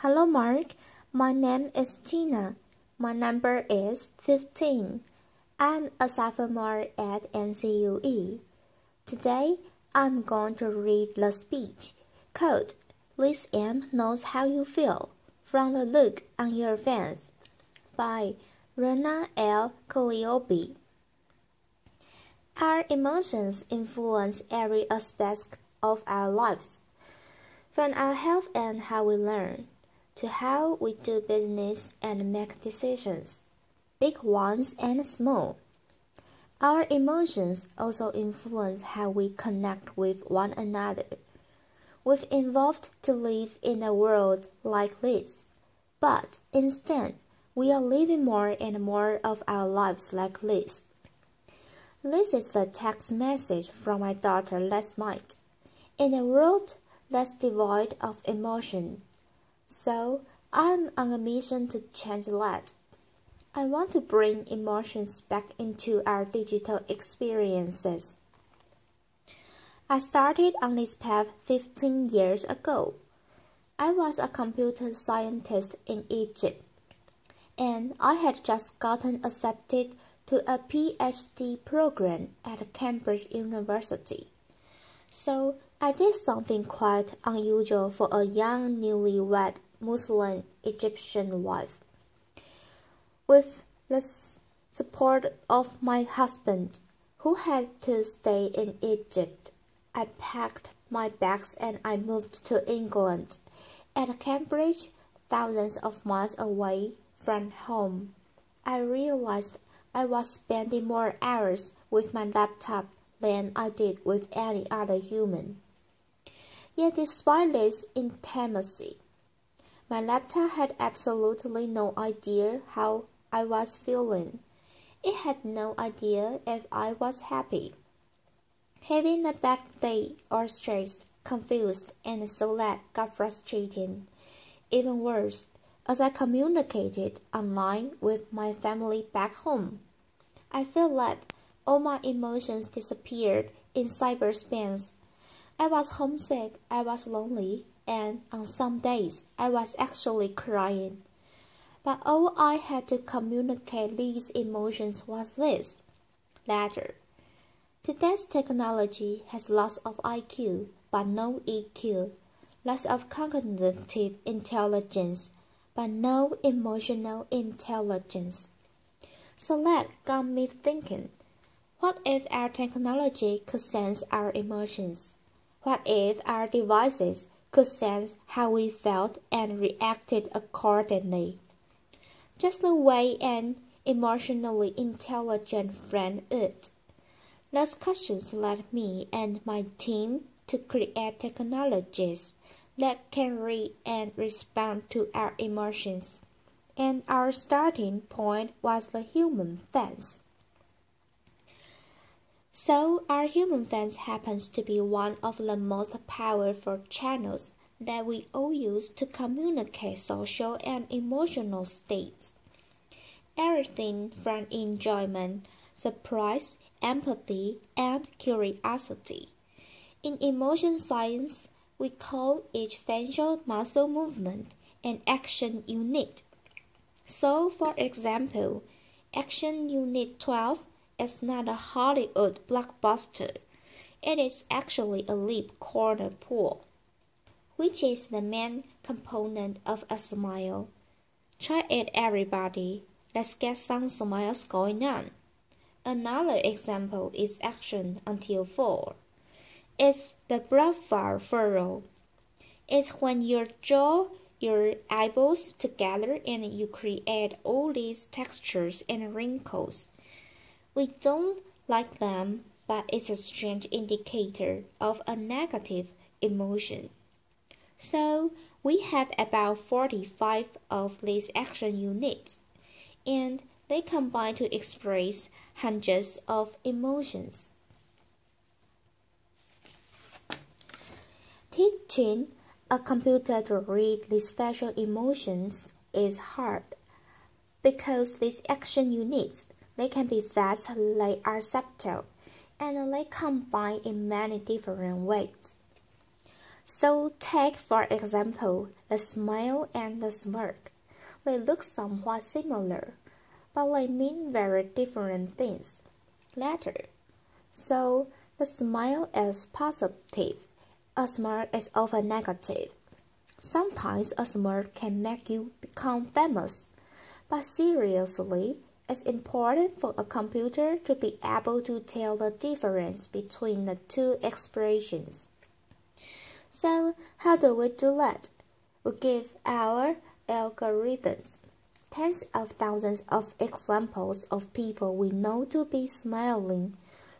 Hello Mark, my name is Tina. My number is 15. I'm a sophomore at NCUE. Today, I'm going to read the speech called Liz M Knows How You Feel from the Look on Your Face by Rana Kaliouby. Our emotions influence every aspect of our lives, from our health and how we learn, to how we do business and make decisions, big ones and small. Our emotions also influence how we connect with one another. We've evolved to live in a world like this, but instead, we are living more and more of our lives like this. This is the text message from my daughter last night. In a world that's devoid of emotion, so I'm on a mission to change that. I want to bring emotions back into our digital experiences. I started on this path 15 years ago. I was a computer scientist in Egypt, and I had just gotten accepted to a PhD program at Cambridge University. So I did something quite unusual for a young newlywed Muslim Egyptian wife. With the support of my husband, who had to stay in Egypt, I packed my bags and I moved to England. At Cambridge, thousands of miles away from home, I realized I was spending more hours with my laptop than I did with any other human. Yet despite this intimacy, my laptop had absolutely no idea how I was feeling. It had no idea if I was happy, having a bad day, or stressed, confused, and so that got frustrating. Even worse, as I communicated online with my family back home, I felt like all my emotions disappeared in cyberspace. I was homesick, I was lonely, and on some days I was actually crying. But all I had to communicate these emotions was this letter. Today's technology has lots of IQ, but no EQ, lots of cognitive intelligence, but no emotional intelligence. So that got me thinking, what if our technology could sense our emotions? What if our devices could sense how we felt and reacted accordingly? Just the way an emotionally intelligent friend would. Those questions led me and my team to create technologies that can read and respond to our emotions. And our starting point was the human face. So our human face happens to be one of the most powerful channels that we all use to communicate social and emotional states. Everything from enjoyment, surprise, empathy, and curiosity. In emotion science, we call each facial muscle movement an action unit. So, for example, action unit 12 is not a Hollywood blockbuster. It is actually a lip corner pull, which is the main component of a smile. Try it, everybody. Let's get some smiles going on. Another example is action until 4. It's the brow furrow. It's when you draw your eyeballs together and you create all these textures and wrinkles. We don't like them, but it's a strange indicator of a negative emotion. So we have about 45 of these action units, and they combine to express hundreds of emotions. Teaching a computer to read these facial emotions is hard because these action units, they can be fast, they are subtle, and they combine in many different ways. So take for example the smile and the smirk. They look somewhat similar, but they mean very different things. Later. So the smile is positive, a smirk is often negative. Sometimes a smirk can make you become famous, but seriously, it's important for a computer to be able to tell the difference between the two expressions. So how do we do that? We give our algorithms tens of thousands of examples of people we know to be smiling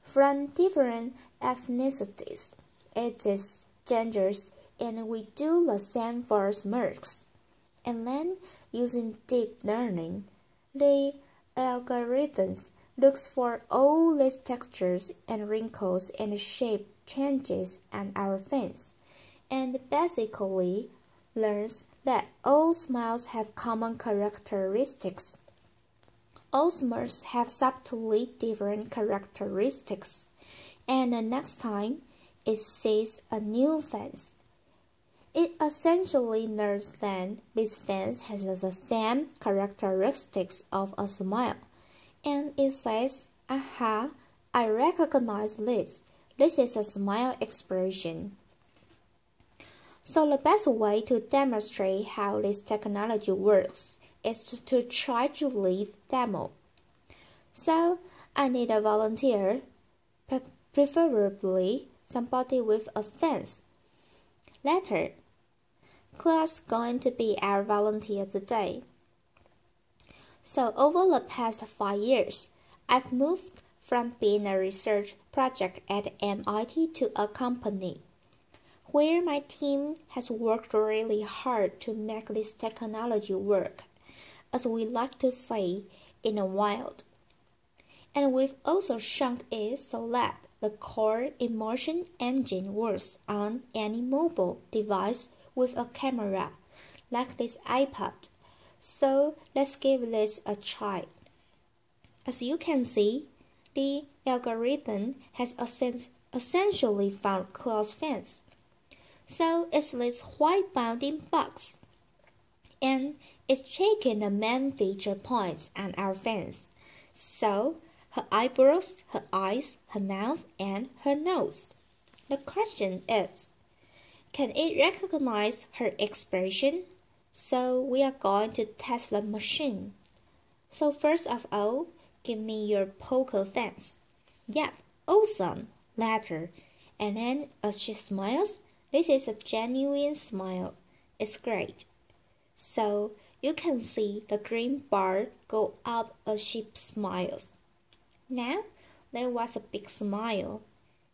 from different ethnicities, ages, genders, and we do the same for smirks. And then, using deep learning, the algorithms looks for all these textures and wrinkles and shape changes on our face, and basically learns that all smiles have common characteristics. All smirks have subtly different characteristics, and the next time it sees a new face, it essentially learns that this face has the same characteristics of a smile, and it says, "Aha, I recognize this. This is a smile expression." So the best way to demonstrate how this technology works is to try to leave demo. So I need a volunteer, preferably somebody with a fence. Later, class going to be our volunteer today. So over the past 5 years, I've moved from being a research project at MIT to a company, where my team has worked really hard to make this technology work, as we like to say, in the wild. And we've also shrunk it so that the core emotion engine works on any mobile device with a camera, like this iPad. So let's give this a try. As you can see, the algorithm has essentially found close fence. So it's this white bounding box, and it's checking the main feature points on our fence. So her eyebrows, her eyes, her mouth, and her nose. The question is, can it recognize her expression? So we are going to test the machine. So first of all, give me your poker face. Yep, awesome. Later, and then as she smiles, this is a genuine smile. It's great. So you can see the green bar go up as she smiles. Now there was a big smile.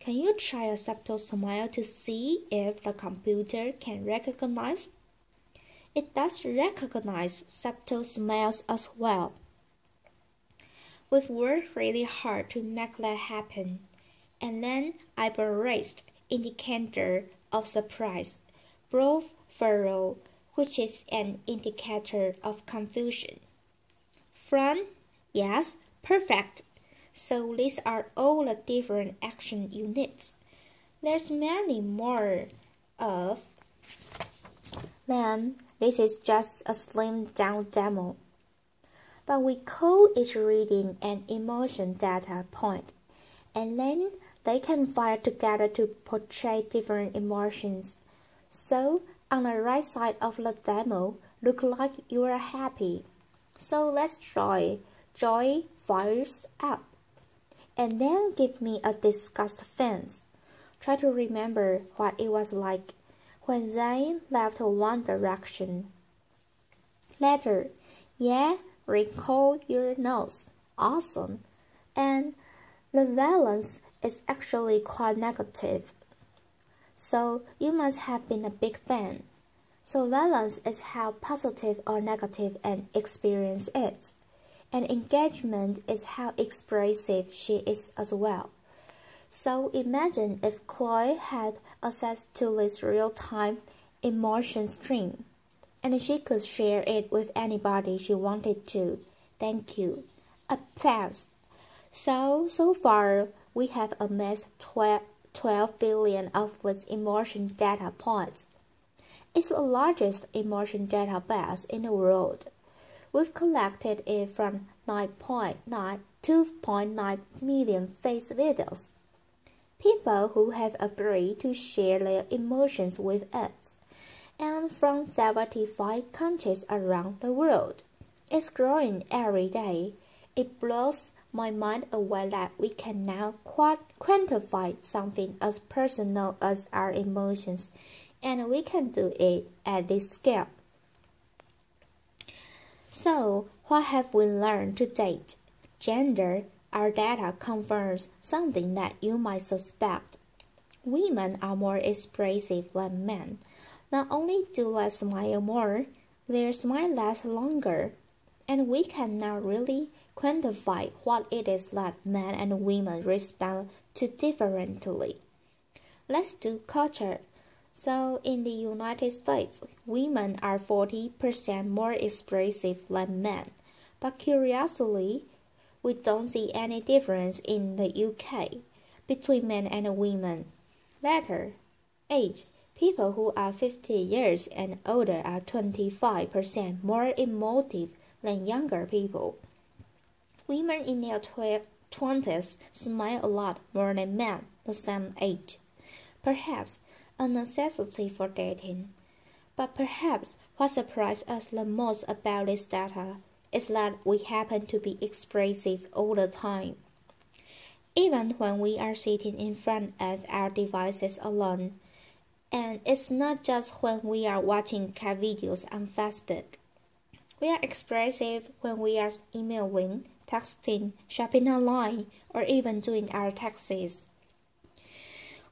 Can you try a subtle smile to see if the computer can recognize? It does recognize subtle smiles as well. We've worked really hard to make that happen. And then eyebrow raised, indicator of surprise, brow furrow, which is an indicator of confusion. Front, yes, perfect. So these are all the different action units. There's many more of them. This is just a slimmed down demo. But we call each reading an emotion data point, and then they can fire together to portray different emotions. So on the right side of the demo, look like you are happy. So let's joy. Joy fires up. And then give me a disgust face. Try to remember what it was like when they left one direction. Later, yeah, wrinkle your nose. Awesome. And the valence is actually quite negative. So you must have been a big fan. So valence is how positive or negative an experience is. And engagement is how expressive she is as well. So imagine if Chloe had access to this real-time emotion stream, and she could share it with anybody she wanted to. Thank you. Applause. So far we have amassed 12 billion of its emotion data points. It's the largest emotion database in the world. We've collected it from 2.9 million face videos. People who have agreed to share their emotions with us, and from 75 countries around the world. It's growing every day. It blows my mind away that we can now quantify something as personal as our emotions, and we can do it at this scale. So, what have we learned to date? Gender. Our data confirms something that you might suspect. Women are more expressive than men. Not only do they smile more, they smile last longer. And we can now really quantify what it is that men and women respond to differently. Let's do culture. So in the United States, women are 40% more expressive than men. But curiously, we don't see any difference in the UK between men and women. Later, age. People who are 50 years and older are 25% more emotive than younger people. Women in their 20s smile a lot more than men the same age. Perhaps a necessity for dating. But perhaps what surprised us the most about this data is that we happen to be expressive all the time. Even when we are sitting in front of our devices alone. And it's not just when we are watching cat videos on Facebook. We are expressive when we are emailing, texting, shopping online, or even doing our taxes.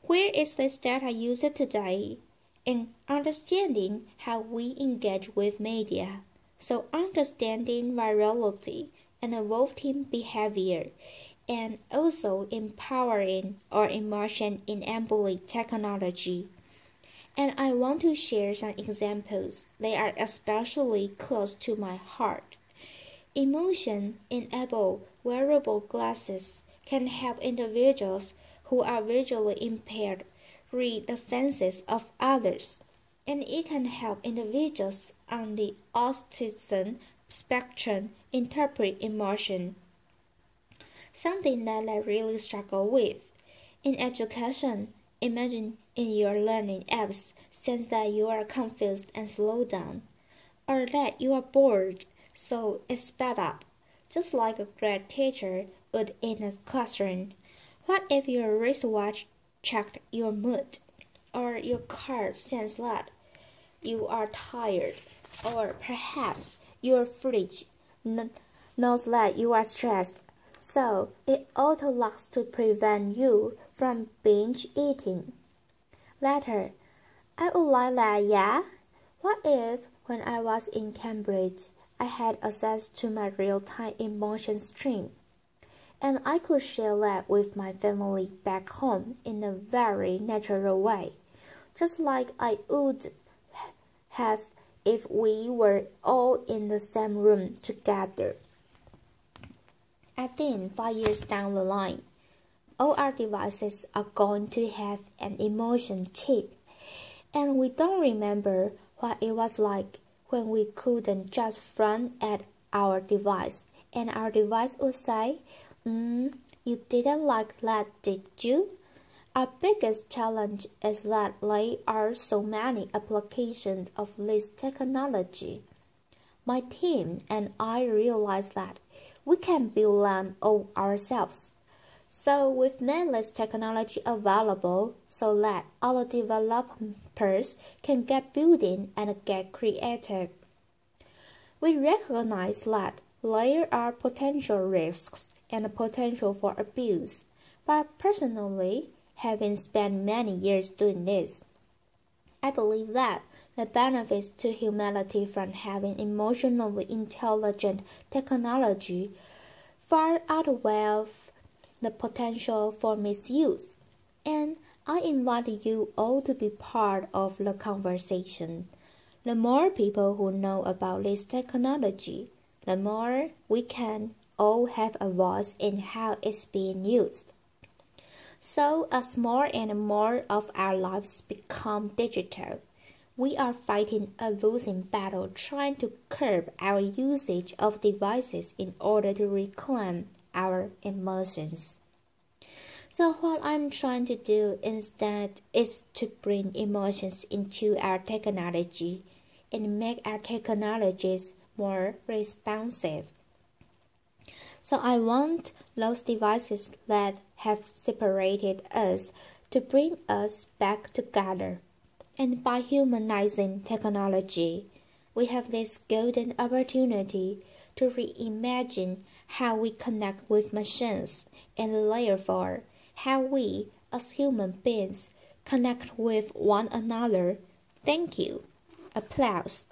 Where is this data used today? In understanding how we engage with media. So understanding virality and evolving behavior, and also empowering our emotion enabling technology. And I want to share some examples. They are especially close to my heart. Emotion-enabled wearable glasses can help individuals who are visually impaired read the faces of others. And it can help individuals on the autism spectrum interpret emotion. Something that I really struggle with. In education, imagine in your learning apps sense that you are confused and slow down, or that you are bored, so it sped up, just like a great teacher would in a classroom. What if your wristwatch checked your mood, or your car sensed that you are tired, or perhaps your fridge knows that you are stressed, so it auto-locks to prevent you from binge eating. Later, I would like that, yeah? What if, when I was in Cambridge, I had access to my real-time emotion stream, and I could share that with my family back home in a very natural way, just like I would have if we were all in the same room together. I think 5 years down the line, all our devices are going to have an emotion chip, and we don't remember what it was like when we couldn't just front at our device, and our device would say, you didn't like that, did you? Our biggest challenge is that there are so many applications of this technology. My team and I realized that we can build them all ourselves. So we've made this technology available so that other developers can get building and get creative. We recognize that there are potential risks and potential for abuse, but personally, having spent many years doing this, I believe that the benefits to humanity from having emotionally intelligent technology far outweigh the potential for misuse. And I invite you all to be part of the conversation. The more people who know about this technology, the more we can all have a voice in how it's being used. So as more and more of our lives become digital, we are fighting a losing battle trying to curb our usage of devices in order to reclaim our emotions. So what I'm trying to do instead is to bring emotions into our technology and make our technologies more responsive. So I want those devices that have separated us to bring us back together. And by humanizing technology, we have this golden opportunity to reimagine how we connect with machines and therefore how we, as human beings, connect with one another. Thank you. Applause.